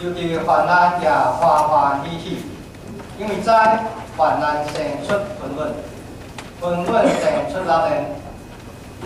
就对患难也欢欢喜喜，因为知患难生出混混，混混生出老人，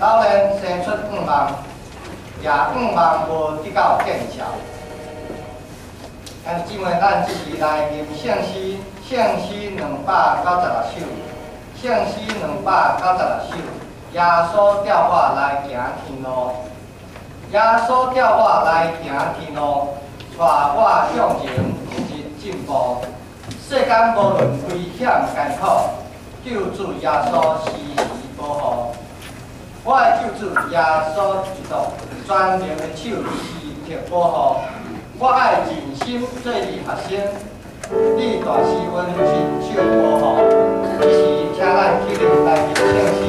老人生出五望，也五望无得到见效。兄弟姊妹，咱这是来念圣诗，圣诗296首，圣诗296首。耶稣叫我来行天路，耶稣叫我来行天路，带我向前一日进步。世间无论危险艰苦，救主耶稣时时保护。我的救主耶稣基督，全能的手时刻保护。我爱尽心做你学生，你大是阮亲手保护。于是，请咱起立来念圣诗。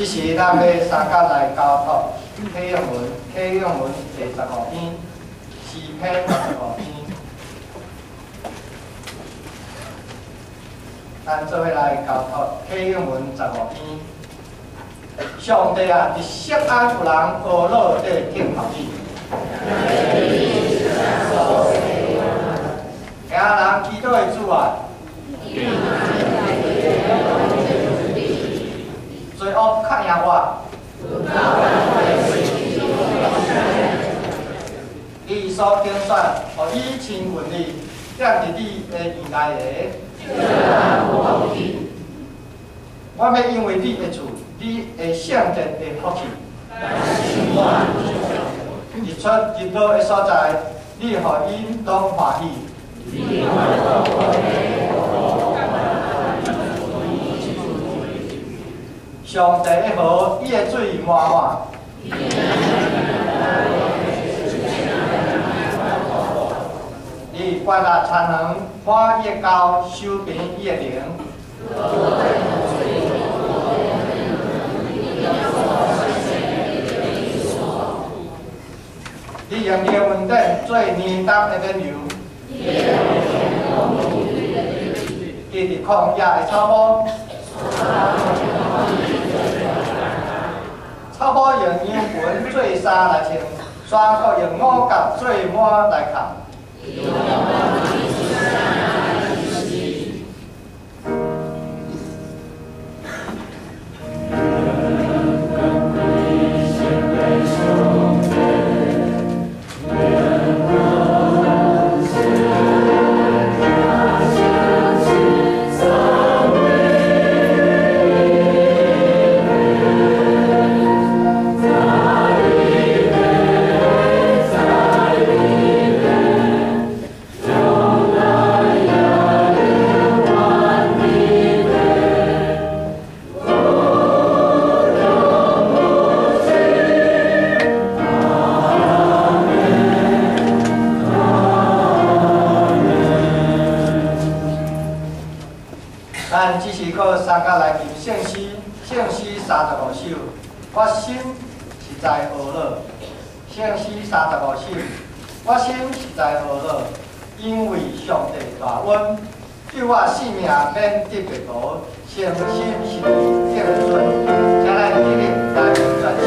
这是咱要三角来交托启用文第15篇，4篇65篇。咱做伙来交托启用文15篇。上帝啊，伫锡安有人学老底听候你。行人祈祷的主啊，罪恶较赢我。你所拣选，互伊亲近你，踮伫你的院内的。我要因为你的主，你的圣殿的福气。日出日落的所在，你互因拢欢喜。上帝的河，伊的水满满。你关纳田园，看伊的高，修平伊的灵。你用你的恩典做年冬的免流。伊伫旷野的草坡，草坡用羊群做衫来穿，山谷用五角做满来扛。咱只是靠三角来念圣诗35首，我心是在学乐。圣诗35首，我心是在学乐，因为上帝大恩，救我性命免得被夺，诚心是你敬尊，请咱一日来传授。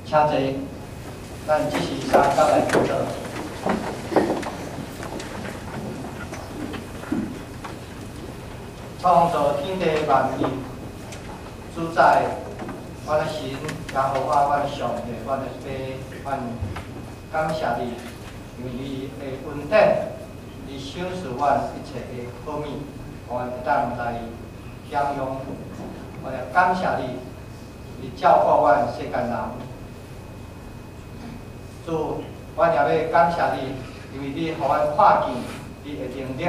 请坐，咱即时三角来祈祷。创造天地万物，主宰阮的神，也互阮的上帝，阮的爸，阮感谢你，因为你的恩典，你赏赐阮一切的好物，阮会当来享用。我也感谢你，你照顾阮世间人。主，阮也要感谢你，因为你互阮看见你的能力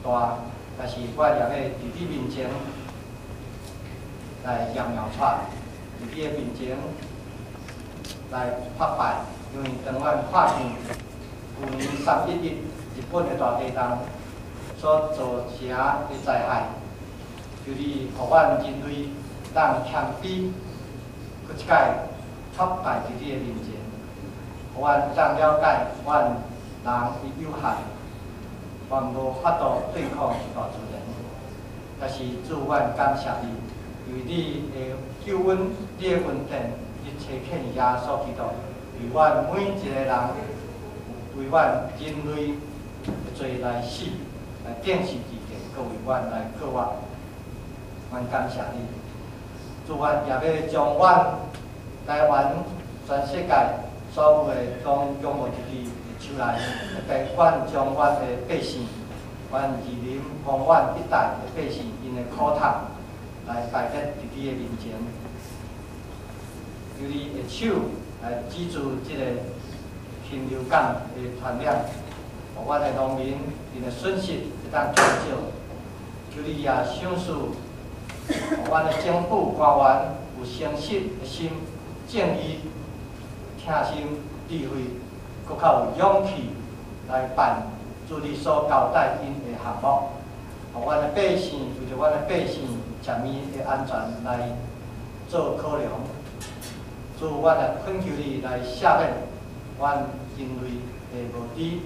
大。但是，我也要伫你面前来扬苗出，伫你的面前来发拜，因为当阮看见旧年311日本的大地震所造成的灾害，求你互阮人类当谦卑，搁一摆发拜伫你的面前，互阮当了解阮人的有限。阮无法度对抗大自然，但是主，阮感谢你，因为你的救恩、你的恩典，你差遣耶稣基督，为阮每一个人，为阮人类的罪来死，来定死地界，搁为阮来救我。阮感谢你，主，阮也要将阮台湾全世界所有的拢拥抱伫你手内，特别阮将阮的百姓，阮移民帮阮一代的百姓，因的苦痛来摆在伫你的面前，由你的手来止住即个禽流感的传染，互阮的农民因的损失会当减少。求你也赏赐，互阮的政府官员有诚实的心、正义、听心、智慧。搁较有勇气来办主你所交代因的项目，互阮的百姓为着阮的百姓食物的安全来做考量。主，阮来恳求你来赦免阮人类的无知，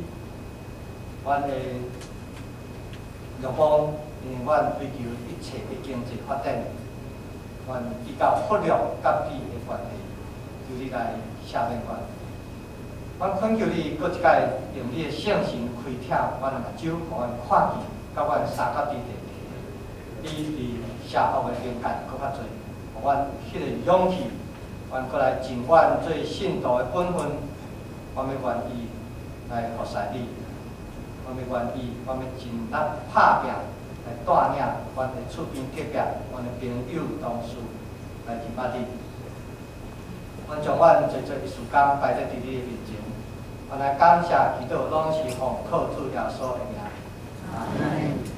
阮的欲望，因为阮追求一切的经济发展，阮比较忽略甲你的关系，求你来赦免阮。阮恳求你，搁一摆用你的圣神开拆阮的目睭，互阮看见，甲阮三角地地你伫社会的边界搁较侪，互阮迄个勇气，阮搁来尽阮做信徒的本分，阮要愿意来服侍你，阮要愿意，阮要尽力拍拼来带领阮的厝边隔壁，阮的朋友同事来提拔你。阮将阮做一事工摆在伫你的面前，阮来感谢祈祷，拢是奉靠主耶稣的名。阿门。